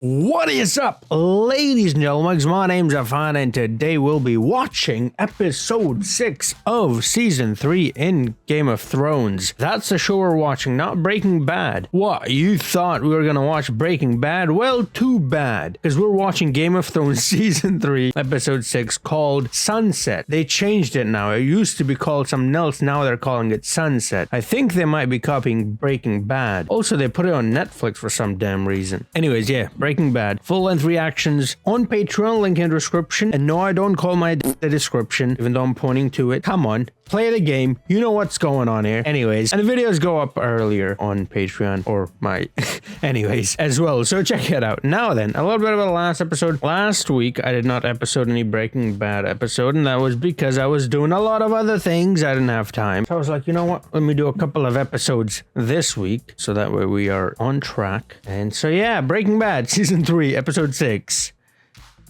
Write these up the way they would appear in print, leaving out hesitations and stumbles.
What is up, ladies and gentlemen? My name's Alfa, and today we'll be watching episode 6 of season 3 in Game of Thrones. That's the show we're watching, not Breaking Bad. What, you thought we were gonna watch Breaking Bad? Well, too bad, because we're watching Game of Thrones season 3, episode 6, called Sunset. They changed it now. It used to be called something else, now they're calling it Sunset. I think they might be copying Breaking Bad. Also, they put it on Netflix for some damn reason. Anyways, yeah, Breaking Bad. Full-length reactions on Patreon, link in the description. And no, I don't call my the description, even though I'm pointing to it. Come on, play the game. You know what's going on here. Anyways, and the videos go up earlier on Patreon, or my... anyways, as well. So check it out. Now then, a little bit about the last episode. Last week, I did not episode any Breaking Bad episode, and that was because I was doing a lot of other things. I didn't have time. So I was like, you know what? Let me do a couple of episodes this week, so that way we are on track. And so yeah, Breaking Bad, season 3, episode 6.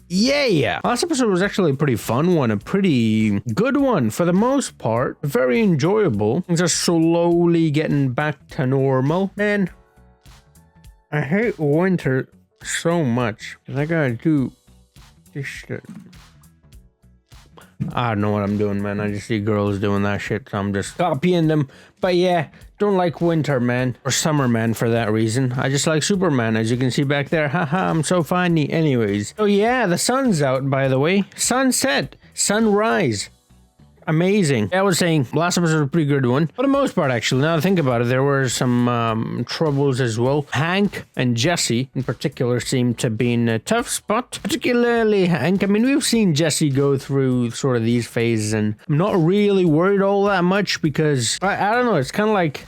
Yeah. Last episode was actually a pretty fun one, a pretty good one for the most part. Very enjoyable. Things are slowly getting back to normal. Man, I hate winter so much. I gotta do this shit. I don't know what I'm doing, man. I just see girls doing that shit, so I'm just copying them. But yeah, don't like winter, man. Or summer, man, for that reason. I just like Superman, as you can see back there. Haha, I'm so funny. Anyways. Oh yeah, the sun's out, by the way. Sunset. Sunrise. Amazing. I was saying, last episode was a pretty good one. For the most part, actually. Now that I think about it, there were some troubles as well. Hank and Jesse, in particular, seemed to be in a tough spot. Particularly Hank. I mean, we've seen Jesse go through sort of these phases, and I'm not really worried all that much because, I don't know, it's kind of like...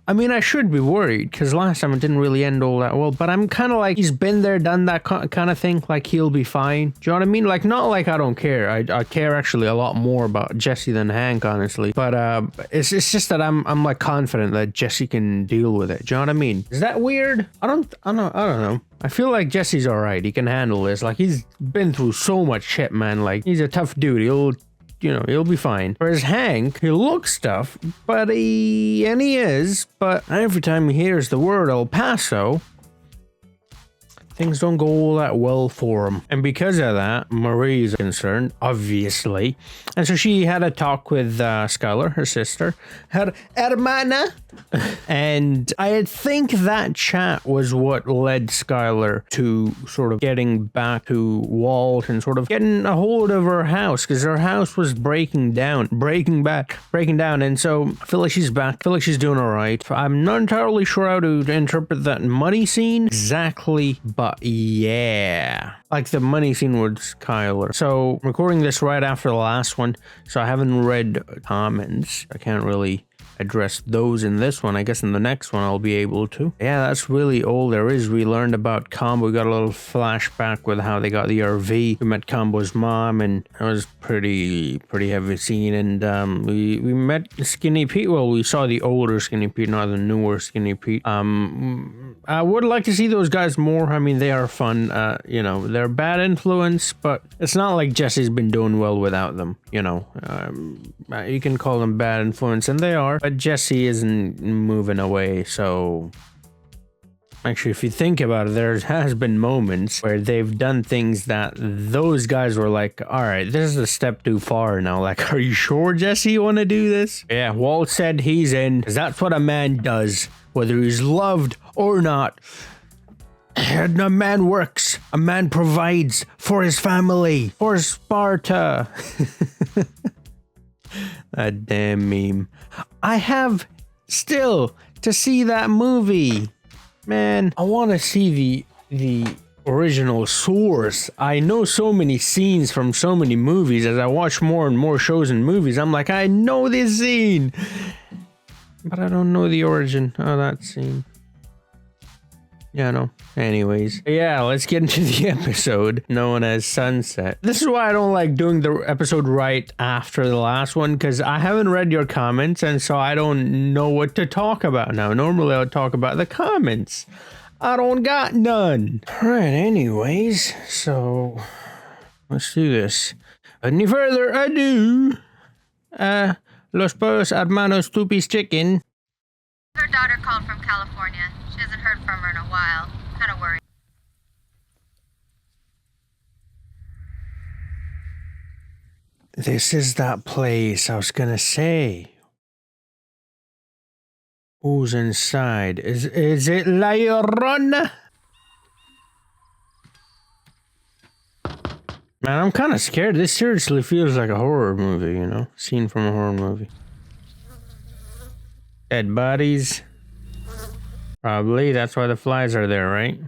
I mean, I should be worried because last time it didn't really end all that well, but I'm kind of like, he's been there, done that kind of thing. Like, he'll be fine. Do you know what I mean? Like, not like I don't care. I care actually a lot more about Jesse than Hank, honestly. But it's just that I'm like confident that Jesse can deal with it. Do you know what I mean? Is that weird? I don't know. I feel like Jesse's all right. He can handle this. Like, he's been through so much shit, man. Like, he's a tough dude. He'll be fine. Whereas Hank, he looks tough, but he is, but every time he hears the word El Paso, things don't go all that well for him. And because of that, Marie's concerned, obviously. And so she had a talk with Skylar, her sister, her hermana. And I think that chat was what led Skylar to sort of getting back to Walt and sort of getting a hold of her house, because her house was breaking down. And so I feel like she's back. I feel like she's doing all right. I'm not entirely sure how to interpret that money scene exactly, but yeah, like the money scene with Skylar. So I'm recording this right after the last one, so I haven't read comments. I can't really address those in this one. I guess in the next one I'll be able to. Yeah, that's really all there is. We learned about Combo. We got a little flashback with how they got the RV. We met Combo's mom, and it was pretty heavy scene. And we met Skinny Pete. Well, we saw the older Skinny Pete, not the newer Skinny Pete. I would like to see those guys more. I mean, they are fun. They're bad influence, but it's not like Jesse's been doing well without them. You can call them bad influence, and they are, but Jesse isn't moving away. So actually, if you think about it, there has been moments where they've done things that those guys were like, all right, this is a step too far now. Like, are you sure, Jesse, you want to do this? Yeah, Walt said he's in, because that's what a man does, whether he's loved or not. And a man works, a man provides for his family, for Sparta. That damn meme. I have still to see that movie. Man, I want to see the original source. I know so many scenes from so many movies. As I watch more and more shows and movies, I'm like, I know this scene, but I don't know the origin of that scene. Yeah, no. Anyways, yeah, let's get into the episode known as Sunset. This is why I don't like doing the episode right after the last one, because I haven't read your comments, and so I don't know what to talk about now. Normally, I would talk about the comments. I don't got none. Alright, anyways, so let's do this. Any further ado, los pollos hermanos Tupi's chicken. Her daughter called from California. She hasn't heard from her in a while. Kind of worried. This is that place I was gonna say. Who's inside? Is it La Llorona? Man, I'm kind of scared. This seriously feels like a horror movie, you know? Scene from a horror movie. Dead bodies. Probably. That's why the flies are there, right?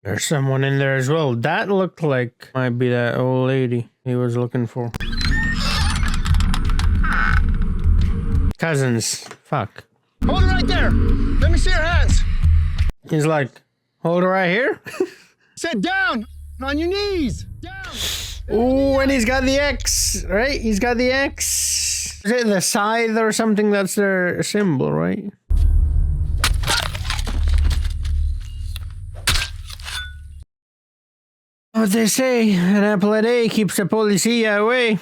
There's someone in there as well. That looked like might be that old lady he was looking for. Cousins. Fuck. Hold it right there. Let me see your hands. He's like, hold it right here. Sit down. On your knees. Down. Ooh, and he's got the X, right? He's got the X. Is it the scythe or something? That's their symbol, right? What they say, an apple a day keeps the policia away.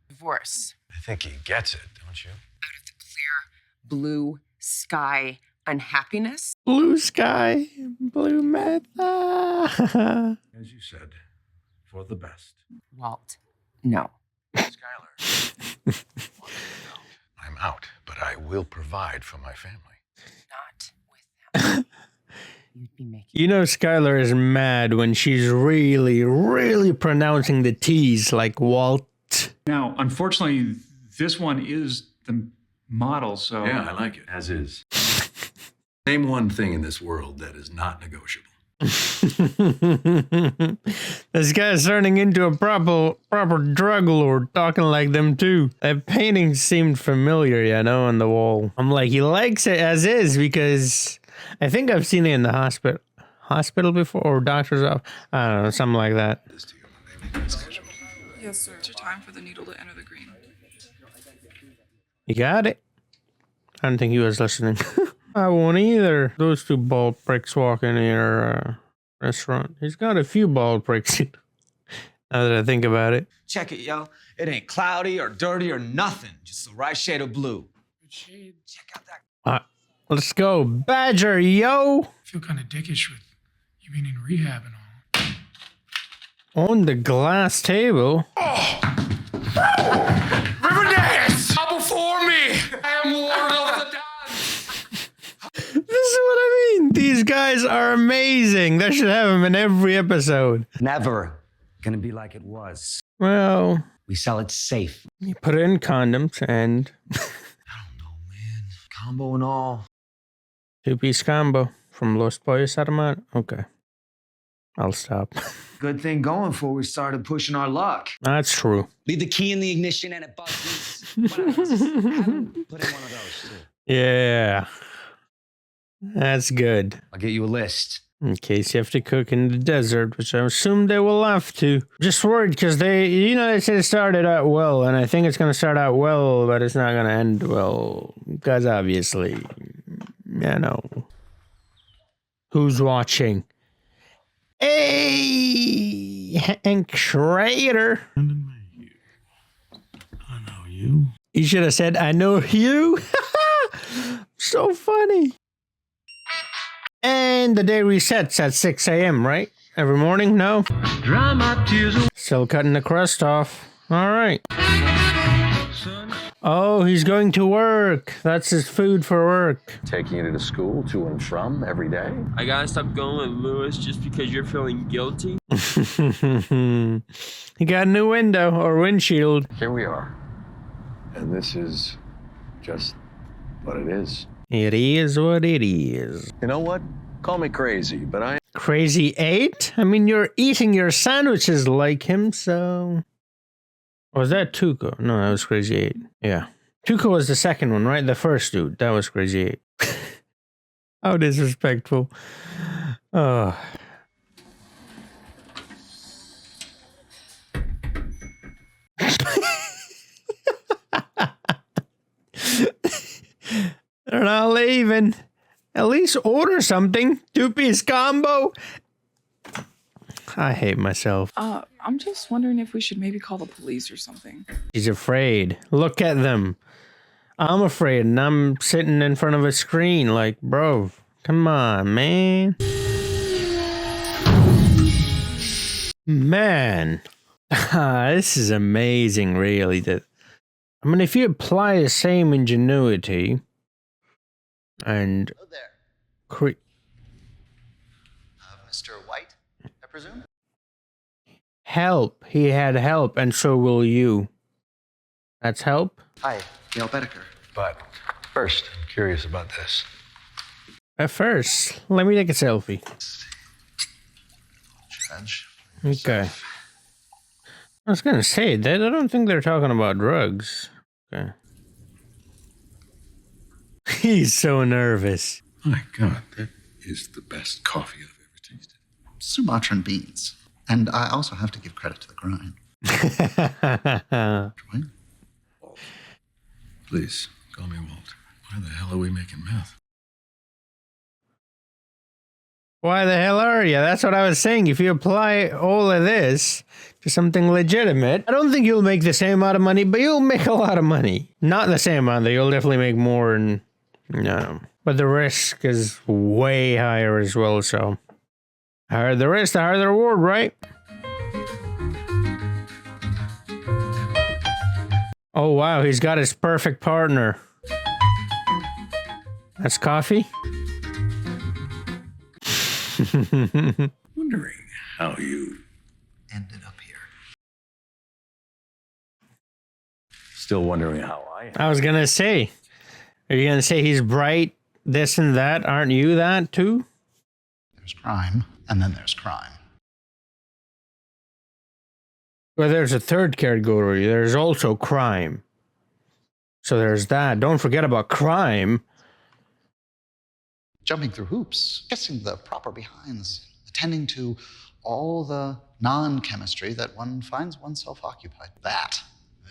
Divorce. I think he gets it, don't you? Out of the clear blue sky unhappiness. Blue sky, blue meth. As you said, for the best. Walt, no. Skylar. I'm out, but I will provide for my family. Not with them. You'd be making. You know Skylar is mad when she's really pronouncing the T's like Walt. Now, unfortunately, this one is the model, so... Yeah, I like it, as is. Name one thing in this world that is not negotiable. This guy's turning into a proper drug lord, talking like them too. That painting seemed familiar, you know, on the wall. I'm like, he likes it as is because I think I've seen it in the hospital before, or doctor's office. I don't know, something like that. Yes, sir. It's your time for the needle to enter the green. You got it. I don't think he was listening. I won't either. Those two bald pricks walk in here restaurant. He's got a few bald pricks. Now that I think about it. Check it, yo. It ain't cloudy or dirty or nothing. Just the right shade of blue. Good shade. Check out that. Let's go. Badger, yo. I feel kind of dickish with you being in rehab and all. On the glass table. Riverdance! Bow before me! I am Lord of the Dance! This is what I mean. These guys are amazing. That should have them in every episode. Never gonna be like it was. Well, We sell it safe. you put it in condoms and I don't know, man. Combo and all. two-piece combo from Los Pollos Armados. Okay. I'll stop. Good thing going for we started pushing our luck. That's true. Leave the key in the ignition and it buzzes. What else? Put in one of those, too. Yeah. That's good. I'll get you a list. In case you have to cook in the desert, which I assume they will have to. Just worried because they said it started out well, and I think it's going to start out well, but it's not going to end well. Because obviously, you know. Who's watching? Hey! Hank Schrader. I know you. You should have said, I know you. So funny. And the day resets at 6 a.m., right? Every morning? No? Still cutting the crust off. All right. Oh, he's going to work. That's his food for work. Taking you to school to and from every day? I gotta stop going with Lewis just because you're feeling guilty. He got a new window or windshield. Here we are. And this is just what it is. It is what it is. You know what? Call me crazy, but I... Crazy 8? I mean, you're eating your sandwiches like him, so... Was that Tuco? No, that was Crazy 8. Yeah. Tuco was the second one, right? The first dude. That was Crazy 8. How disrespectful. Oh. They're not leaving. At least order something. Two-piece combo. I hate myself. I'm just wondering if we should maybe call the police or something. He's afraid. Look at them. I'm afraid, and I'm sitting in front of a screen like, bro, come on, man. Man. This is amazing, really. I mean, if you apply the same ingenuity and... Hello there. Mr. White, I presume? Help. He had help, and so will you. That's help? Hi, Gail Bedecker. But first, I'm curious about this. At first, let me take a selfie. Judge. Okay. I was gonna say, I don't think they're talking about drugs. Okay. He's so nervous. My God, that is the best coffee I've ever tasted. Sumatran beans. And I also have to give credit to the grind. Right? Please, call me Walt. Why the hell are we making meth? Why the hell are you? That's what I was saying. If you apply all of this to something legitimate, I don't think you'll make the same amount of money, but you'll make a lot of money. Not the same amount, though. You'll definitely make more, and no. But the risk is way higher as well, so... the higher the risk, the higher the reward, right? Oh, wow, he's got his perfect partner. That's coffee? Wondering how you Ended up here. still wondering how I was gonna say, are you gonna say he's bright, this and that? Aren't you that too? There's crime, and then there's crime. Well, there's a third category. There's also crime. So there's that. Don't forget about crime. Jumping through hoops, kissing the proper behinds, attending to all the non-chemistry that one finds oneself occupied. That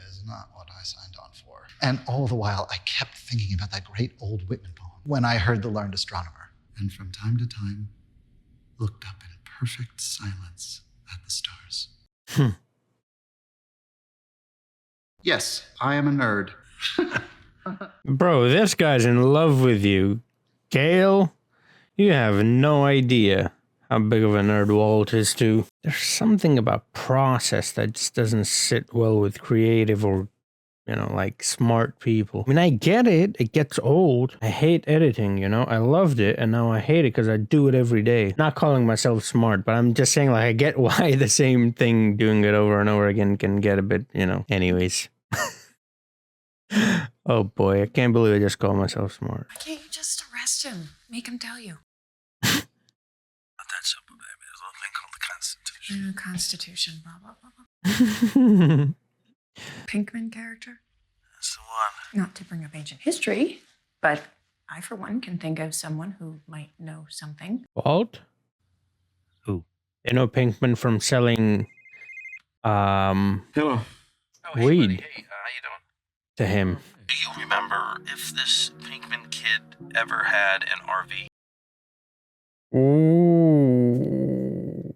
is not what I signed on for. And all the while, I kept thinking about that great old Whitman poem when I heard The Learned Astronomer. And from time to time, looked up in perfect silence at the stars. Yes, I am a nerd. Bro, this guy's in love with you. Gail, you have no idea how big of a nerd Walt is too. There's something about process that just doesn't sit well with creative or, you know, like smart people. I mean, I get it. It gets old. I hate editing, you know. I loved it, and now I hate it because I do it every day. Not calling myself smart, but I'm just saying, like, I get why the same thing, doing it over and over again, can get a bit, you know. Anyways. Oh boy, I can't believe I just called myself smart. Why can't you just arrest him? Make him tell you. Not that simple, baby. There's a little thing called the Constitution. Constitution, blah, blah, blah, blah. Pinkman character? That's the one. Not to bring up ancient history, but I, for one, can think of someone who might know something. Walt? Who? You know Pinkman from selling Hello. weed Hey, how you doing? to him. Do you remember if this Pinkman kid ever had an RV? Ooh.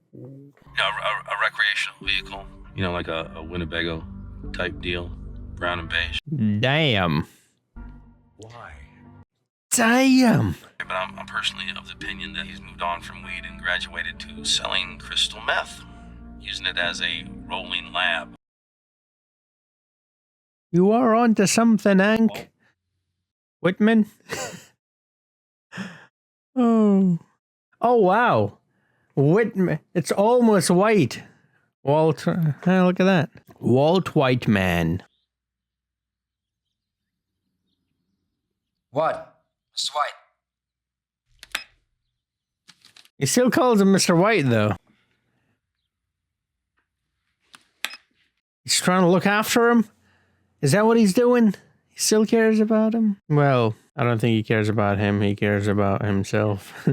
No, a recreational vehicle. You know, like a Winnebago type deal, brown and beige. Damn. Why? Damn. But I'm personally of the opinion that he's moved on from weed and graduated to selling crystal meth, using it as a rolling lab. You are onto something, Hank. Whitman? Oh. Oh, wow. Whitman. It's almost white. Walt. Look at that. Walt Whiteman. What? Mr. White. He still calls him Mr. White, though. He's trying to look after him? Is that what he's doing? He still cares about him? Well, I don't think he cares about him. He cares about himself.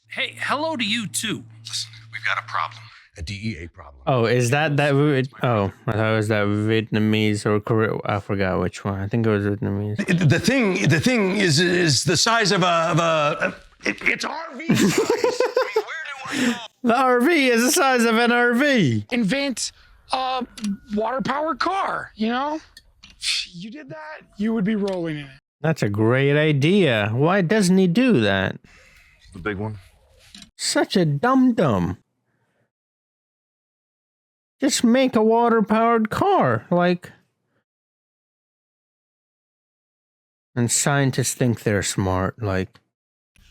Hey, hello to you too. Listen, we've got a problem. A DEA problem. Oh, is that... Oh, I thought it was that Vietnamese or Korean. I forgot which one. I think it was Vietnamese. The thing is the size of it's RV size. I mean, where do I go? The RV is the size of an RV. Invent a water-powered car, you know? You did that, you would be rolling in it. That's a great idea. Why doesn't he do that? The big one? Such a dum-dum. Just make a water-powered car, like... And scientists think they're smart, like...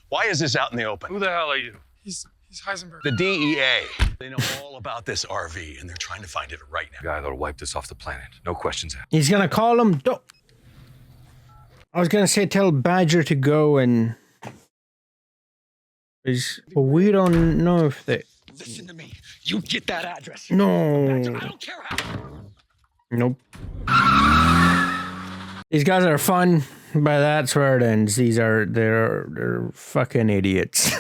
Why is this out in the open? Who the hell are you? He's Heisenberg. The DEA. They know all about this RV, and they're trying to find it right now. Guy that'll wipe this off the planet. No questions asked. He's gonna call him... I was gonna say tell Badger to go and... But we don't know if they... Listen to me. You get that address. No. I don't care how. Nope. These guys are fun, but that's where it ends. They're fucking idiots.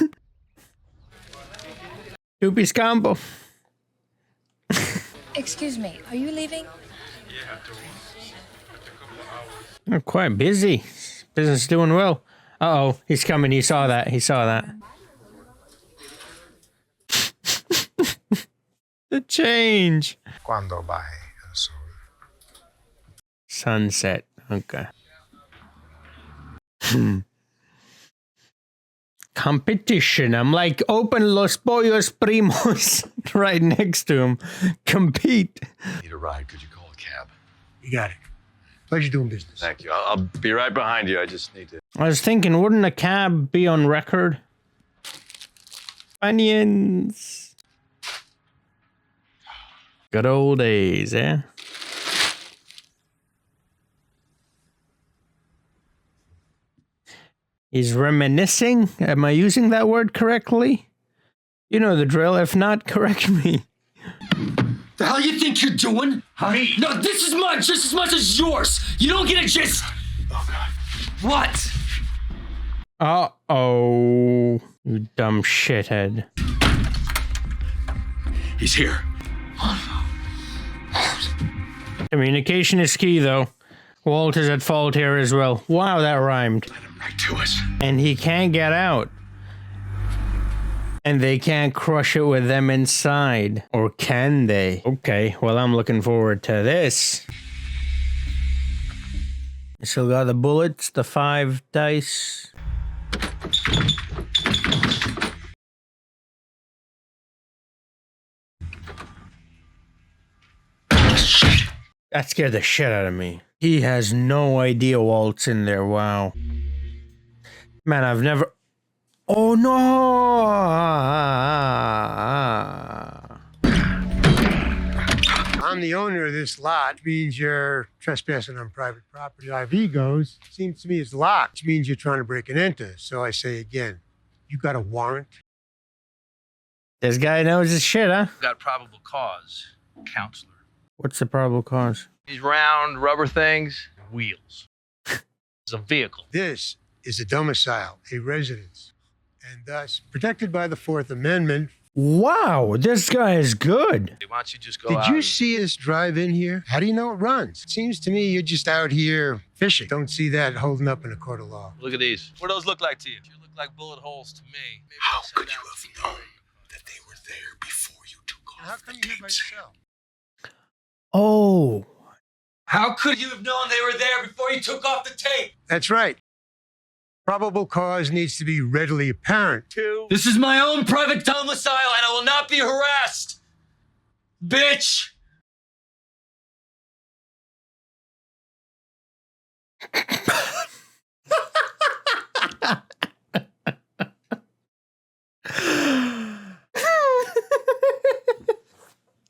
Doopy scambo. Excuse me, are you leaving? They're quite busy. Business is doing well. Uh-oh, he's coming. He saw that. He saw that. The change. Cuando baje el sol. Sunset. Okay. Competition. I'm like, open Los Pollos Primos right next to him. Compete. Need a ride? Could you call a cab? You got it. Pleasure doing business. Thank you. I'll be right behind you. I just need to. I was thinking, wouldn't a cab be on record? Onions. Good old days, eh? He's reminiscing? Am I using that word correctly? You know the drill. If not, correct me. The hell you think you're doing? Huh? Me? No, this is mine just as much as yours. You don't get a just. Oh, God. What? Uh-oh. You dumb shithead. He's here. Communication is key, though. Walt is at fault here as well. Wow, that rhymed. Let him right to us. And he can't get out. And they can't crush it with them inside. Or can they? Okay, well, I'm looking forward to this. Still got the bullets, the 5 dice. That scared the shit out of me. He has no idea Walt's in there. Wow. Man, I've never... Oh, no! I'm the owner of this lot, which means you're trespassing on private property. IV goes, seems to me it's locked, which means you're trying to break and enter. So I say again, you got a warrant? This guy knows his shit, huh? Got probable cause, counselor. What's the probable cause? These round rubber things, wheels. It's a vehicle. This is a domicile, a residence, and thus protected by the 4th Amendment. Wow, this guy is good. Why don't you just go Did you see us drive in here? How do you know it runs? It seems to me you're just out here fishing. Don't see that holding up in a court of law. Look at these. What do those look like to you? You look like bullet holes to me. Maybe How could you have known that they were there before you took off How come you here by yourself? Oh. How could you have known they were there before you took off the tape? That's right. Probable cause needs to be readily apparent. This is my own private domicile and I will not be harassed. Bitch!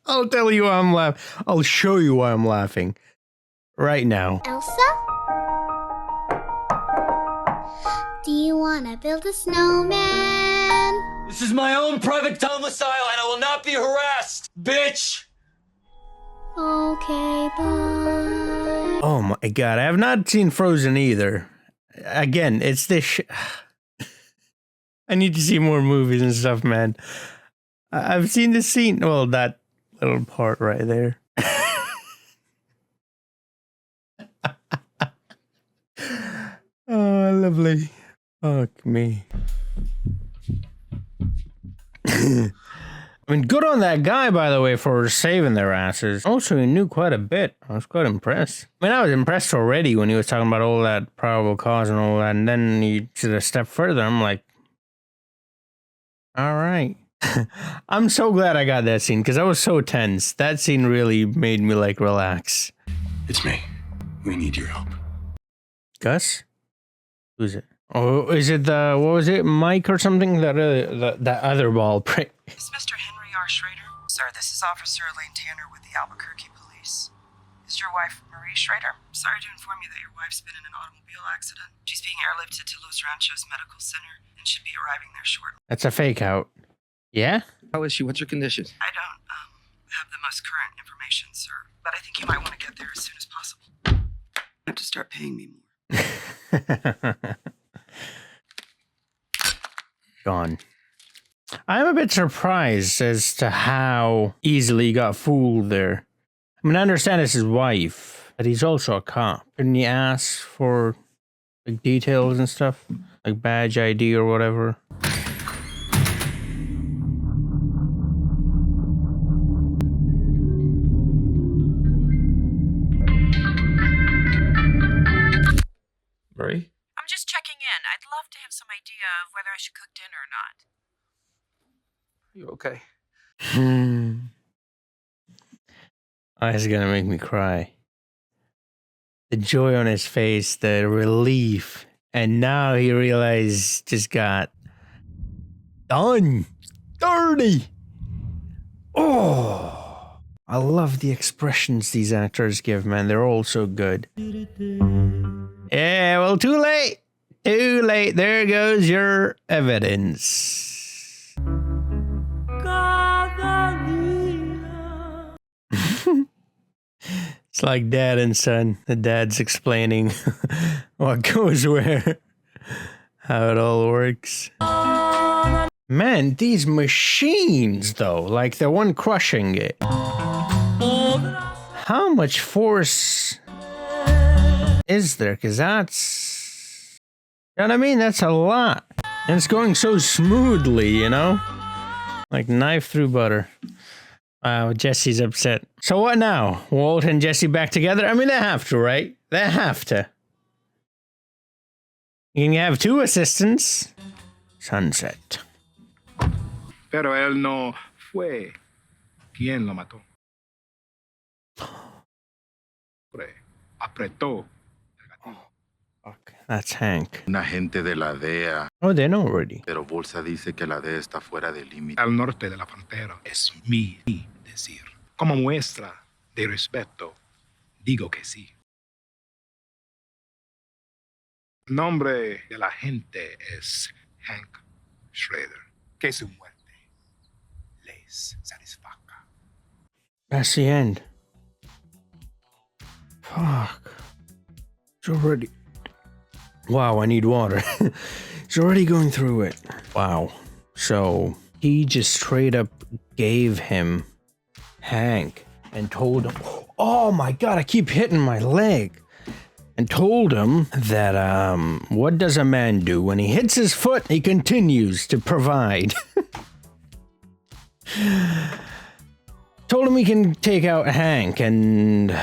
I'll tell you why I'm laughing. I'll show you why I'm laughing. Right now. Elsa? Do you want to build a snowman? This is my own private domicile and I will not be harassed. Bitch! Okay, bye. Oh my god, I have not seen Frozen either. Again, it's this I need to see more movies and stuff, man. I've seen the scene, well, that little part right there. Oh, lovely. Fuck me. I mean, good on that guy, by the way, for saving their asses. Also, he knew quite a bit. I was quite impressed. I mean, I was impressed already when he was talking about all that probable cause and all that, and then he took a step further. I'm like, all right. I'm so glad I got that scene, because I was so tense. That scene really made me, like, relax. It's me. We need your help. Gus? Who's it? Oh, is it the, what was it, Mike or something? That other ball prick. Is Mr. Henry R. Schrader? Sir, this is Officer Elaine Tanner with the Albuquerque Police. Is your wife Marie Schrader? Sorry to inform you that your wife's been in an automobile accident. She's being airlifted to Los Ranchos Medical Center and should be arriving there shortly. That's a fake out. Yeah? How is she? What's her condition? I don't have the most current information, sir, but I think you might want to get there as soon as possible. You have to start paying me more. Gone. I'm a bit surprised as to how easily he got fooled there. I mean, I understand it's his wife, but he's also a cop. Couldn't he ask for like details and stuff? Like badge ID or whatever? Marie? I'm just checking in. I'd love to have some idea of whether I should cook dinner or not. You okay? Oh, it's gonna make me cry. The joy on his face, the relief, and now he realized just got done. Dirty. Oh, I love the expressions these actors give, man. They're all so good. Yeah, well, too late. Too late. There goes your evidence. It's like dad and son. The dad's explaining what goes where, how it all works. Man, these machines, though, like the one crushing it. How much force is there? Because that's, you know what I mean? That's a lot. And it's going so smoothly, you know? Like knife through butter. Wow, Jesse's upset. So what now? Walt and Jesse back together? I mean, they have to, right? They have to. You can have two assistants. Sunset. Pero él no fue quien lo mató. Apretó. Okay, that's Hank. Un agente de la DEA. Oh, they know already. Pero Bolsa dice que la DEA está fuera del límite. Al norte de la frontera. Es mi decir. Como muestra de respeto, digo que sí. El nombre de la agente es Hank Schrader. Que su muerte les satisfaga. That's the end. Fuck. It's already... Wow, I need water. It's already going through it. Wow. So, he just straight up gave him Hank and told him... Oh my god, I keep hitting my leg. And told him that, what does a man do? When he hits his foot, he continues to provide. Told him he can take out Hank and...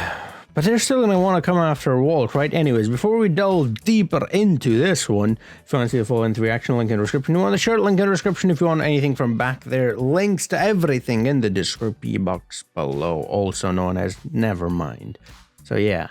But they're still going to want to come after Walt, right? Anyways, before we delve deeper into this one, if you want to see the full length reaction, link in the description. You want the shirt, link in the description. If you want anything from back there, links to everything in the description box below, also known as Nevermind. So yeah,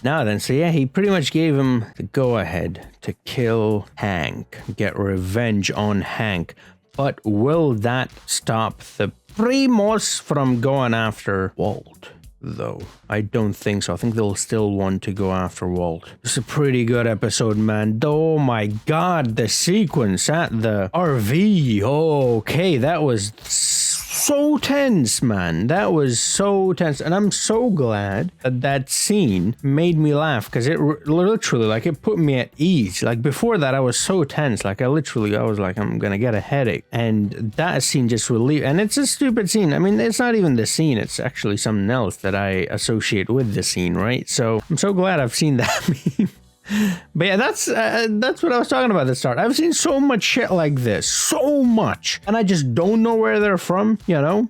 now then, so yeah, he pretty much gave him the go-ahead to kill Hank, get revenge on Hank. But will that stop the Primos from going after Walt? Though I don't think so. I think they'll still want to go after Walt. It's a pretty good episode, man. Oh my god, the sequence at the RV. Okay, that was so tense, man. That was so tense. And I'm so glad that that scene made me laugh, because it literally, like, it put me at ease. Like, before that, I was so tense. Like, I was like, I'm gonna get a headache. And that scene just relieved. And it's a stupid scene. I mean, it's not even the scene. It's actually something else that I associate with the scene, right? So I'm so glad I've seen that meme. But yeah, that's what I was talking about at the start. I've seen so much shit like this, so much, and I just don't know where they're from, you know.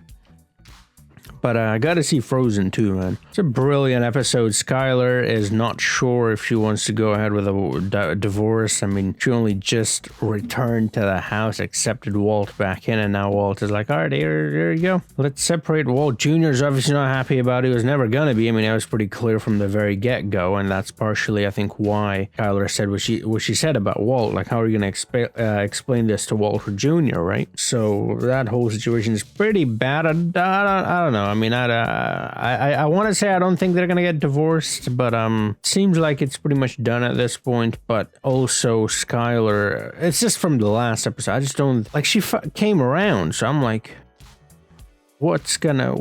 But I gotta see Frozen too, man. It's a brilliant episode. Skylar is not sure if she wants to go ahead with a divorce. I mean, she only just returned to the house, accepted Walt back in, and now Walt is like, all right, here you go. Let's separate. Walt Jr. is obviously not happy about it. He was never gonna be. I mean, that was pretty clear from the very get-go, and that's partially, I think, why Skylar said what she said about Walt. Like, how are you gonna explain this to Walt Jr., right? So that whole situation is pretty bad. I don't know. I mean, I want to say I don't think they're gonna get divorced, but seems like it's pretty much done at this point. But also Skylar, it's just from the last episode. I just don't like she came around, so I'm like, what's gonna,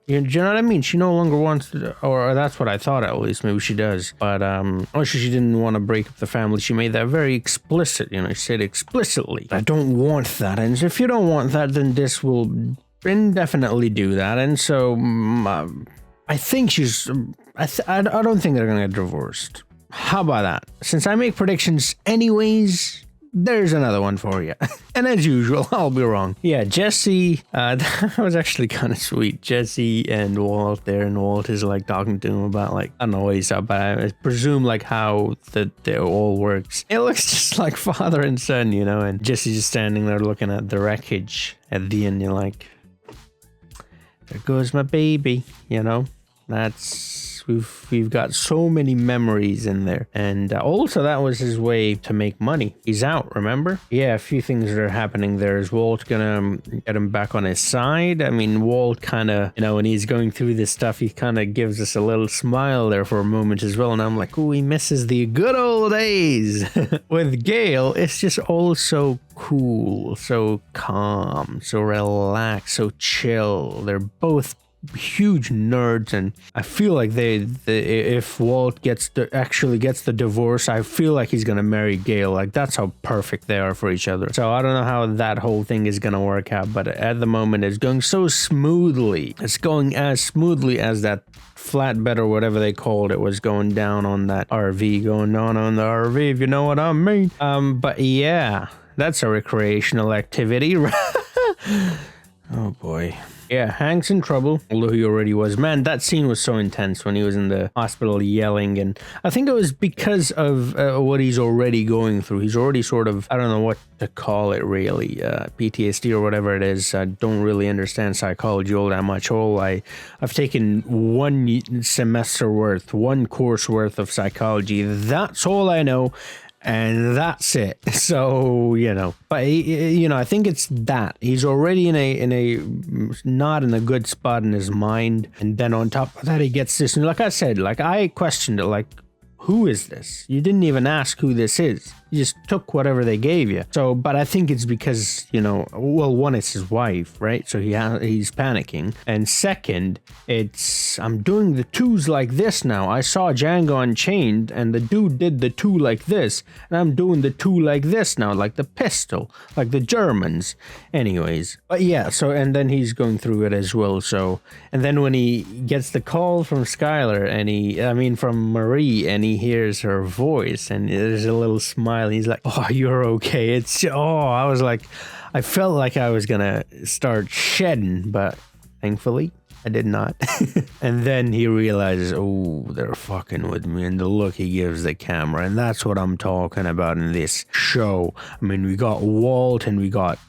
you know what I mean? She no longer wants to, or that's what I thought at least. Maybe she does, but she didn't want to break up the family. She made that very explicit. You know, she said explicitly, I don't want that. And if you don't want that, then this will indefinitely do that. And so I think she's I don't think they're gonna get divorced. How about that? Since I make predictions anyways, there's another one for you. And as usual, I'll be wrong. Yeah, Jesse, that was actually kind of sweet. Jesse and Walt there, and Walt is like talking to him about, like, I don't know what he's up, but I presume like how it all works. It looks just like father and son, you know, and Jesse's just standing there looking at the wreckage at the end. You're like, there goes my baby, you know. We've got so many memories in there. And also that was his way to make money. He's out, remember? Yeah, a few things are happening there. Is Walt gonna get him back on his side? I mean, Walt kind of, you know, when he's going through this stuff, he kind of gives us a little smile there for a moment as well. And I'm like, oh, he misses the good old days. With Gale, it's just all so cool, so calm, so relaxed, so chill. They're both huge nerds, and I feel like if Walt actually gets the divorce, I feel like he's gonna marry Gale. Like, that's how perfect they are for each other. So I don't know how that whole thing is gonna work out, but at the moment it's going so smoothly. It's going as smoothly as that flatbed or whatever they called it was going down on that RV, going down on the RV, if you know what I mean. But yeah, that's a recreational activity. Oh boy. Yeah, Hank's in trouble, although he already was. Man, that scene was so intense when he was in the hospital yelling, and I think it was because of what he's already going through. He's already sort of, I don't know what to call it really, PTSD or whatever it is. I don't really understand psychology all that much. I've taken one semester worth, one course worth of psychology. That's all I know. And that's it. So, you know, but you know, I think it's that he's already in a not in a good spot in his mind, and then on top of that, he gets this. And like I said, like I questioned it, like, who is this? You didn't even ask who this is. You just took whatever they gave you. So, but I think it's because, you know, well, one, it's his wife, right? So he's panicking. And second, I'm doing the twos like this now. I saw Django Unchained, and the dude did the two like this. And I'm doing the two like this now, like the pistol, like the Germans. Anyways, but yeah, so, and then he's going through it as well. So, and then when he gets the call from Skylar, from Marie, and he hears her voice, and there's a little smile. He's like, oh, you're okay. I felt like I was gonna start shedding, but thankfully I did not. And then he realizes, oh, they're fucking with me, and the look he gives the camera, and that's what I'm talking about in this show. I mean, we got Walt and we got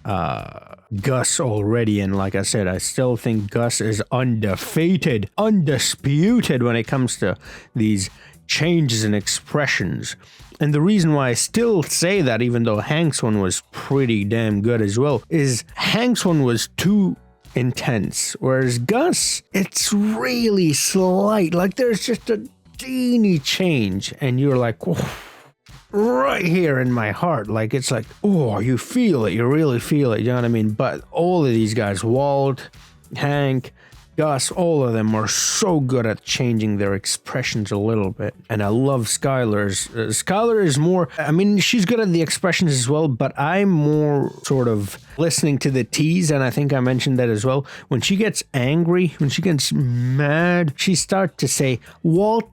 Gus already, and like I said, I still think Gus is undisputed when it comes to these changes in expressions. And the reason why I still say that, even though Hank's one was pretty damn good as well, is Hank's one was too intense, whereas Gus, it's really slight. Like, there's just a teeny change, and you're like, oh, right here in my heart. Like, it's like, oh, you feel it, you really feel it, you know what I mean? But all of these guys, Walt, Hank, Gus, all of them are so good at changing their expressions a little bit. And I love Skylar's. Skylar is more, I mean, she's good at the expressions as well, but I'm more sort of listening to the tease, and I think I mentioned that as well. When she gets angry, when she gets mad, she starts to say, Walt.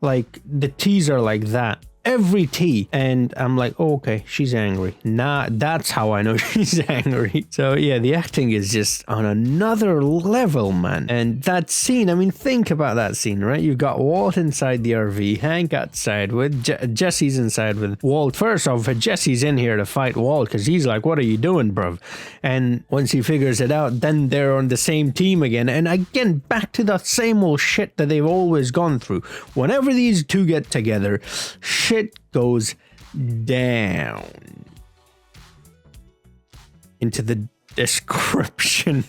Like, the teas are like that. Every tea. And I'm like, oh, okay, she's angry. Nah, that's how I know she's angry. So yeah, the acting is just on another level, man. And that scene, I mean, think about that scene, right? You've got Walt inside the RV, Hank outside with Jesse's inside with Walt. First off, Jesse's in here to fight Walt because he's like, what are you doing, bruv? And once he figures it out, then they're on the same team again. And again, back to that same old shit that they've always gone through. Whenever these two get together, shit goes down. Into the description.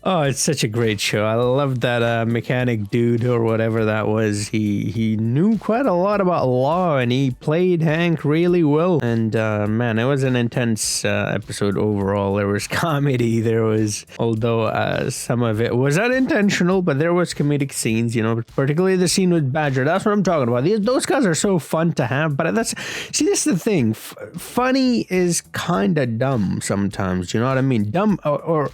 Oh, it's such a great show. I love that mechanic dude or whatever that was. He knew quite a lot about law and he played Hank really well. And man, it was an intense episode overall. There was comedy. There was, although some of it was unintentional, but there was comedic scenes, you know, particularly the scene with Badger. That's what I'm talking about. Those guys are so fun to have, but this is the thing. Funny is kind of dumb sometimes. You know what I mean? Dumb or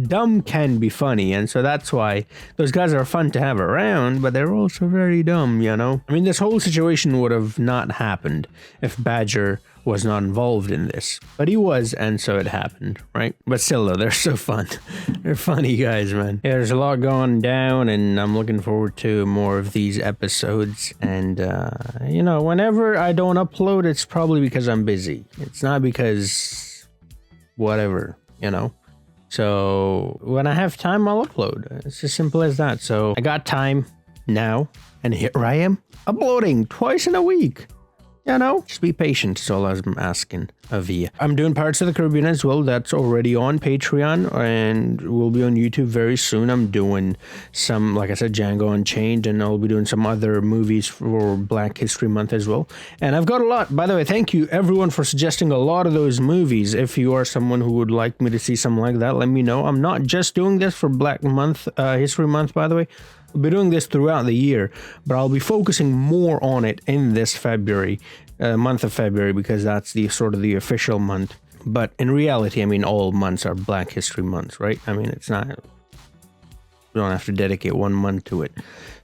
dumb can be funny, and so that's why those guys are fun to have around, but they're also very dumb, you know? I mean, this whole situation would have not happened if Badger was not involved in this, but he was, and so it happened, right? But still, though, they're so fun. They're funny guys, man. Yeah, there's a lot going down, and I'm looking forward to more of these episodes, and, you know, whenever I don't upload, it's probably because I'm busy. It's not because whatever, you know? So when I have time, I'll upload. It's as simple as that. So I got time now, and here I am uploading twice in a week. You know, just be patient is all I'm asking of you. I'm doing Pirates of the Caribbean as well. That's already on Patreon and will be on YouTube very soon. I'm doing some, like I said, Django Unchained, and I'll be doing some other movies for Black History Month as well. And I've got a lot. By the way, thank you everyone for suggesting a lot of those movies. If you are someone who would like me to see something like that, let me know. I'm not just doing this for Black History Month, by the way. I'll be doing this throughout the year, but I'll be focusing more on it in this February, month of February, because that's the sort of the official month. But in reality, I mean, all months are Black History months, right? I mean, it's not, you don't have to dedicate one month to it.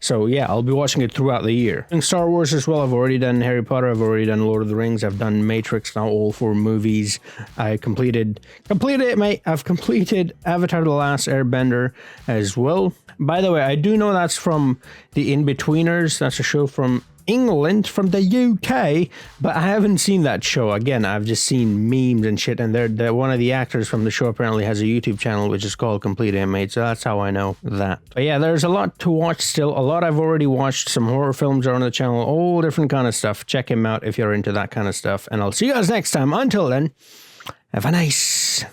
So yeah, I'll be watching it throughout the year. In Star Wars as well, I've already done Harry Potter, I've already done Lord of the Rings, I've done Matrix, now all 4 movies. I completed it, mate. I've completed Avatar: The Last Airbender as well. By the way, I do know that's from the In-Betweeners. That's a show from England, from the UK, but I haven't seen that show. Again, I've just seen memes and shit, and they're one of the actors from the show apparently has a YouTube channel which is called Complete Inmate, so that's how I know that. But yeah, there's a lot to watch still. A lot I've already watched. Some horror films are on the channel, all different kind of stuff. Check him out if you're into that kind of stuff, and I'll see you guys next time. Until then, have a nice